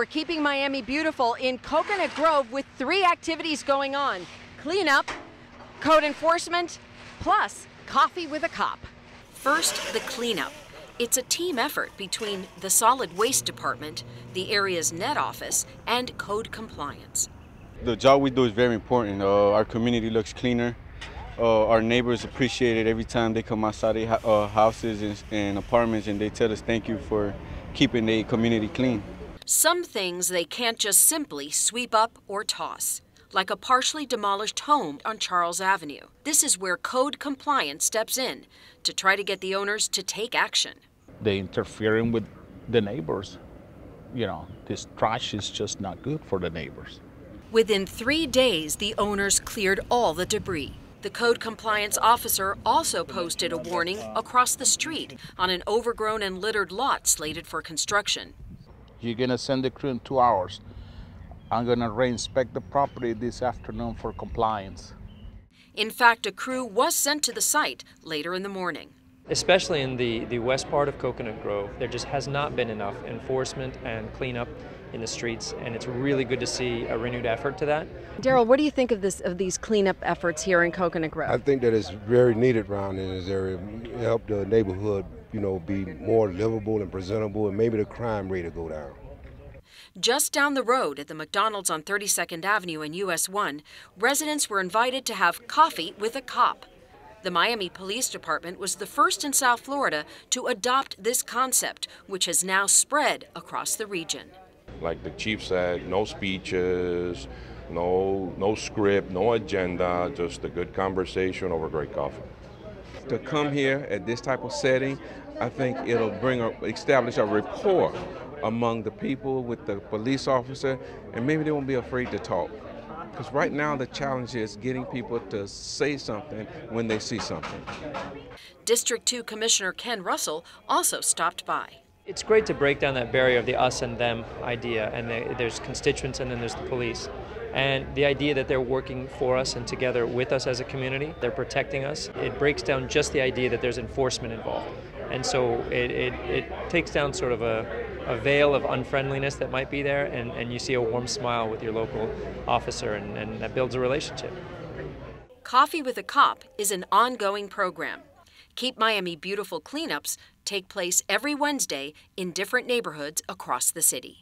we're keeping Miami beautiful in Coconut Grove with 3 activities going on: cleanup, code enforcement, plus coffee with a cop. First, the cleanup. It's a team effort between the Solid Waste Department, the area's net office, and code compliance. The job we do is very important. Our community looks cleaner. Our neighbors appreciate it every time they come outside their houses and apartments, and they tell us thank you for keeping the community clean. Some things they can't just simply sweep up or toss, like a partially demolished home on Charles Avenue. This is where code compliance steps in to try to get the owners to take action. They're interfering with the neighbors. You know, this trash is just not good for the neighbors. Within 3 days, the owners cleared all the debris. The code compliance officer also posted a warning across the street on an overgrown and littered lot slated for construction. You're gonna send the crew in 2 hours. I'm gonna re-inspect the property this afternoon for compliance. In fact, a crew was sent to the site later in the morning. Especially in the west part of Coconut Grove, there just has not been enough enforcement and cleanup in the streets, and it's really good to see a renewed effort to that. Daryl, what do you think of these cleanup efforts here in Coconut Grove? I think that it's very needed around in this area. It help the neighborhood, be more livable and presentable, and maybe the crime rate will go down. Just down the road at the McDonald's on 32nd Avenue and US 1, residents were invited to have coffee with a cop. The Miami Police Department was the first in South Florida to adopt this concept, which has now spread across the region. Like the chief said, no speeches, no script, no agenda, just a good conversation over great coffee. To come here at this type of setting, I think it'll establish a rapport among the people with the police officer, and maybe they won't be afraid to talk. Because right now the challenge is getting people to say something when they see something. District 2 Commissioner Ken Russell also stopped by. It's great to break down that barrier of the us and them idea, and there's constituents and then there's the police. And the idea that they're working for us and together with us as a community, they're protecting us. It breaks down just the idea that there's enforcement involved. And so it takes down sort of a veil of unfriendliness that might be there, and you see a warm smile with your local officer, and that builds a relationship. Coffee with a Cop is an ongoing program. Keep Miami Beautiful cleanups take place every Wednesday in different neighborhoods across the city.